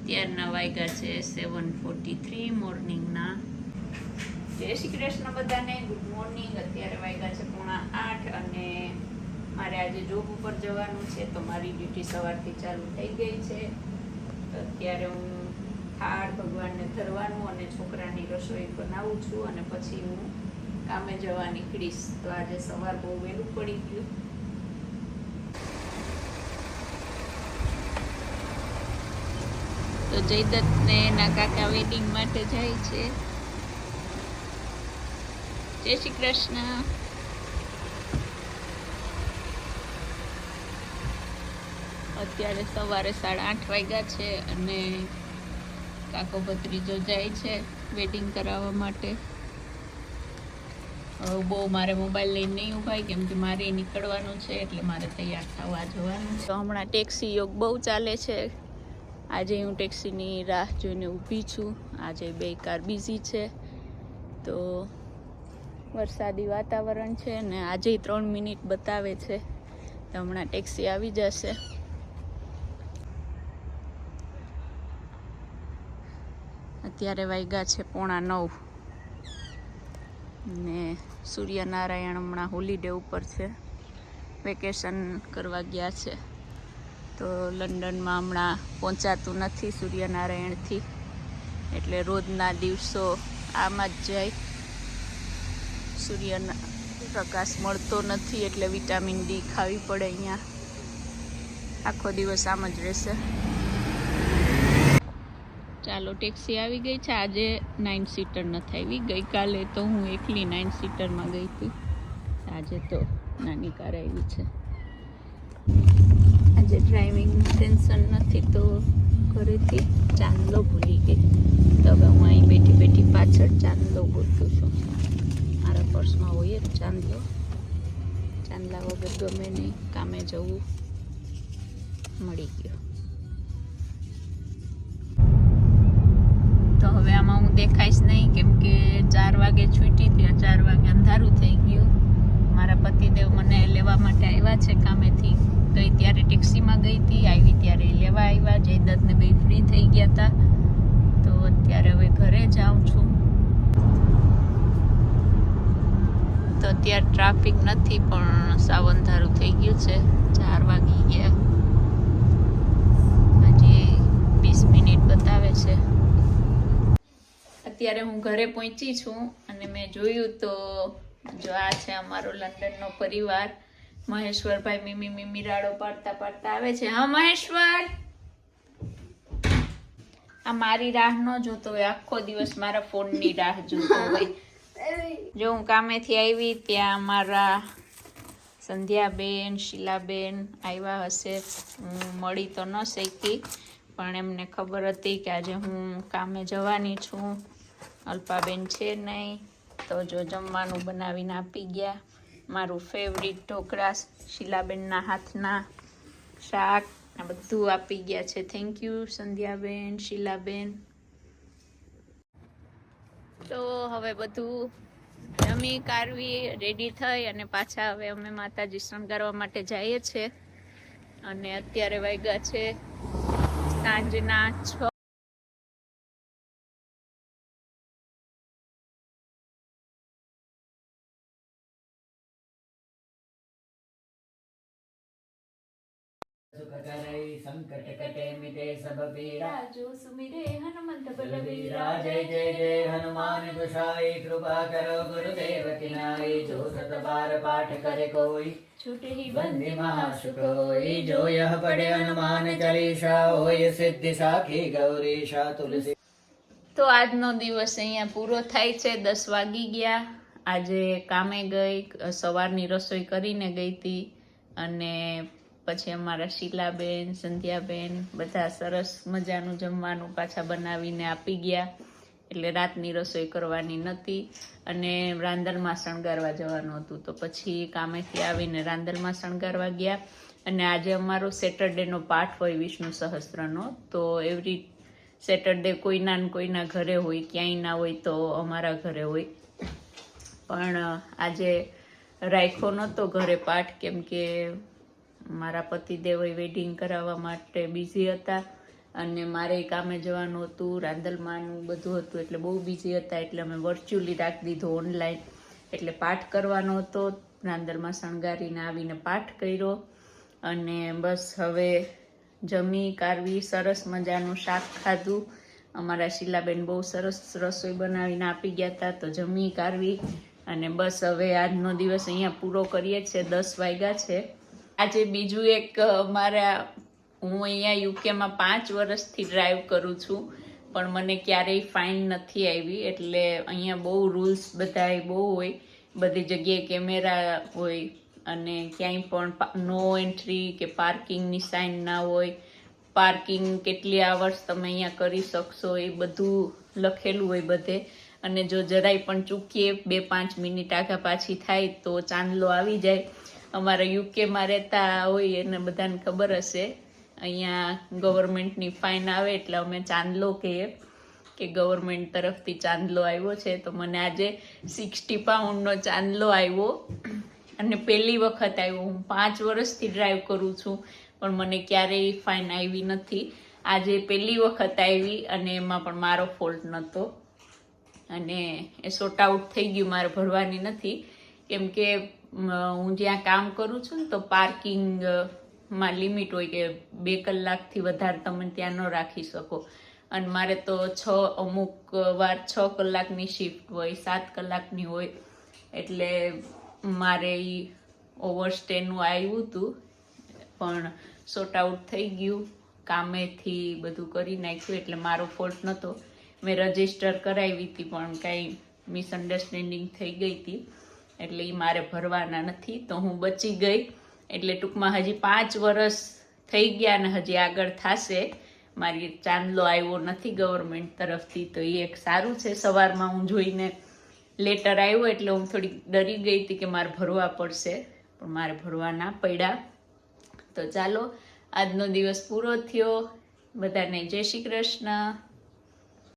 અત્યારના વાગ્યા છે 7:43 મોર્નિંગના. જય શ્રી કૃષ્ણ બધાને, ગુડ મોર્નિંગ. અત્યારે વાગ્યા છે 7:45 અને મારે આજે જોબ ઉપર જવાનું છે, તો મારી ડ્યુટી સવારથી ચાલુ થઈ ગઈ છે. તો અત્યારે હું થાળ ભગવાનને ધરવાનું અને છોકરાની રસોઈ બનાવું છું અને પછી હું કામે જવા નીકળીશ. તો આજે સવાર બહુ વહેલું પડી ગયું. તો જયદત્ત ને એના કાકા વેડિંગ માટે જાય છે. જય શ્રી કૃષ્ણ. અત્યારે સવારે 8:30 વાગ્યા છે અને કાકો ભત્રીજો જાય છે વેડિંગ કરાવવા માટે. બહુ મારે મોબાઈલ લઈને નહીં ઉભાય, કેમ કે મારે નીકળવાનું છે, એટલે મારે તૈયાર થવા જવાનું છે. તો હમણાં ટેક્સી યોગ બહુ ચાલે છે. આજે હું ટેક્સીની રાહ જોઈને ઊભી છું. આજે 2 કાર બિઝી છે, તો વરસાદી વાતાવરણ છે ને આજે 3 મિનિટ બતાવે છે. તો હમણાં ટેક્સી આવી જશે. અત્યારે વાગ્યા છે 8:45 ને સૂર્યનારાયણ હમણાં હોલિડે ઉપર છે, વેકેશન કરવા ગયા છે. તો લંડનમાં હમણાં પહોંચાતું નથી સૂર્યનારાયણથી, એટલે રોજના દિવસો આમાં જ જાય. સૂર્યના પ્રકાશ મળતો નથી, એટલે વિટામિન ડી ખાવી પડે. અહીંયા આખો દિવસ આમ જ રહેશે. ચાલો, ટેક્સી આવી ગઈ છે. આજે 9 સીટર નથી આવી. ગઈકાલે તો હું એકલી 9 સીટરમાં ગઈ હતી. આજે તો નાની કાર આવી છે. આજે ડ્રાઇવિંગનું ટેન્શન નથી, તો ઘરેથી ચાંદલો ભૂલી ગઈ. તો હવે હું અહીં બેઠી બેઠી પાછળ ચાંદલો ગોતું છું. મારા પર્સમાં હોય જ ચાંદલો. ચાંદલા વગર ગમે નહીં, કામે જવું. મળી ગયો. તો હવે આમાં હું દેખાઈશ નહીં, કેમ કે 4 વાગે છૂટી ત્યાં 4 વાગે અંધારું થઈ ગયું. મારા પતિદેવ મને લેવા માટે આવ્યા છે કામેથી. ગઈ ત્યારે ટેક્સીમાં ગઈ હતી, આવી ત્યારે લેવા આવ્યા. જયદત્તને બે ફ્રી થઈ ગયા હતા. તો અત્યારે હવે ઘરે જાઉં છું. તો અત્યારે ટ્રાફિક નથી, પણ સાવ અંધારું થઈ ગયું છે. 4 વાગી ગયા. હજી 20 મિનિટ બતાવે છે. અત્યારે હું ઘરે પહોંચી છું અને મેં જોયું તો જો આ છે અમારો લંડનનો પરિવાર. મહેશ્વરભાઈ મીમી રાડો પાડતા પાડતા આવે છે. હા મહેશ્વર, આ મારી રાહ ન જોતો હોય, આખો દિવસ મારા ફોનની રાહ જોતો હોય. જો હું કામેથી આવી ત્યાં મારા સંધ્યાબેન, શીલાબેન આવ્યા હશે. હું મળી તો ન શકી, પણ એમને ખબર હતી કે આજે હું કામે જવાની છું. અલ્પાબેન છે નહીં, તો જો જમવાનું બનાવીને આપી ગયા. મારું ફેવરિટ ઢોકળા, શીલાબેનના હાથના શાક, આ બધું આપી ગયા છે. Thank you સંધ્યાબેન, શીલાબેન. તો હવે બધું જમી કારવી રેડી થઈ અને પાછા હવે અમે માતાજી શણગારવા માટે જઈએ છીએ. અને અત્યારે વાગ્યા છે સાંજના 6. संकट कटे मिटे सब पीड़ा, जो सुमिरे हनुमंत बलवीरा। जय जय जय हनुमान गोसाई, कृपा करो गुरुदेव की नाई। जो सत बार पाठ करे कोई, छूटे ही बंदी महासुख होई। जो यह पढ़े हनुमान चालीसा, होय सिद्धि साखी गौरीशा। तुलसी. તો આજનો દિવસ અહીંયા પૂરો થાય છે. 10 વાગી ગયા. આજે કામે ગઈ, સવારની રસોઈ કરીને ગઈ હતી અને પછી અમારા શીલાબેન, સંધ્યાબેન બધા સરસ મજાનું જમવાનું પાછા બનાવીને આપી ગયા. એટલે રાતની રસોઈ કરવાની નહોતી અને રાંદલમાં શણગારવા જવાનું હતું. તો પછી કામેથી આવીને રાંદલમાં શણગારવા ગયા. અને આજે અમારો સેટરડેનો પાઠ હોય વિષ્ણુ સહસ્ત્રનો. તો એવરી સેટરડે કોઈના ઘરે હોય, ક્યાંય ના હોય તો અમારા ઘરે હોય. પણ આજે રાખ્યો નહોતો ઘરે પાઠ, કેમ કે મારા પતિદેવ વેડિંગ કરાવવા માટે બિઝી હતા અને મારે કામે જવાનું હતું, રાંદલમાંનું બધું હતું, એટલે બહુ બિઝી હતા, એટલે અમે વર્ચ્યુઅલી રાખી દીધું ઓનલાઈન. એટલે પાઠ કરવાનો હતો, રાંદલમાં શણગારીને આવીને પાઠ કર્યો અને બસ હવે જમી કારવી, સરસ મજાનું શાક ખાધું. અમારા શીલાબેન બહુ સરસ રસોઈ બનાવીને આપી ગયા હતા, તો જમી કારવી અને બસ હવે આજનો દિવસ અહીંયા પૂરો કરીએ છીએ. 10 વાગ્યા છે. આજે બીજું એક હું અહીંયા યુકેમાં 5 વર્ષથી ડ્રાઈવ કરું છું, પણ મને ક્યારેય ફાઇન નથી આવી. એટલે અહીંયા બહુ રૂલ્સ બધાય બહુ હોય, બધી જગ્યાએ કેમેરા હોય અને ક્યાંય પણ નો એન્ટ્રી કે પાર્કિંગની સાઇન ના હોય. પાર્કિંગ કેટલી આવર્સ તમે અહીંયા કરી શકશો એ બધું લખેલું હોય બધે. અને જો જરાય પણ ચૂકીએ 2-5 મિનિટ આગા પાછી થાય તો ચાંદલો આવી જાય. અમારા યુકેમાં રહેતા હોય એને બધાને ખબર હશે, અહીંયા ગવર્મેન્ટની ફાઇન આવે એટલે અમે ચાંદલો કહીએ કે ગવર્મેન્ટ તરફથી ચાંદલો આવ્યો છે. તો મને આજે 60 પાઉન્ડનો ચાંદલો આવ્યો અને પહેલી વખત આવ્યો. હું 5 વર્ષથી ડ્રાઈવ કરું છું પણ મને ક્યારેય ફાઇન આવી નથી. આજે પહેલી વખત આવી અને એમાં પણ મારો ફોલ્ટ નહોતો અને એ સોર્ટ આઉટ થઈ ગયું, મારે ભરવાની નથી. કેમ કે હું જ્યાં કામ કરું છું ને તો પાર્કિંગમાં લિમિટ હોય કે 2 કલાકથી વધારે તમે ત્યાં ન રાખી શકો. અને મારે તો અમુક વાર 6 કલાકની શિફ્ટ હોય, 7 કલાકની હોય, એટલે મારે એ ઓવરસ્ટેનું આવ્યું હતું પણ સોર્ટ આઉટ થઈ ગયું. કામેથી બધું કરી નાખ્યું એટલે મારો ફોલ્ટ નહોતો. મેં રજિસ્ટર કરાવી હતી પણ કાંઈ મિસઅન્ડરસ્ટેન્ડિંગ થઈ ગઈ હતી એટલે એ મારે ભરવાના નથી, તો હું બચી ગઈ. એટલે ટૂંકમાં હજી 5 વર્ષ થઈ ગયા ને હજી આગળ થશે. મારી ચાંદલો આવ્યો નથી ગવર્મેન્ટ તરફથી, તો એ એક સારું છે. સવારમાં હું જોઈને લેટર આવ્યો એટલે હું થોડી ડરી ગઈ હતી કે મારે ભરવા પડશે, પણ મારે ભરવા ના પડ્યા. તો ચાલો આજનો દિવસ પૂરો થયો. બધાને જય શ્રી કૃષ્ણ.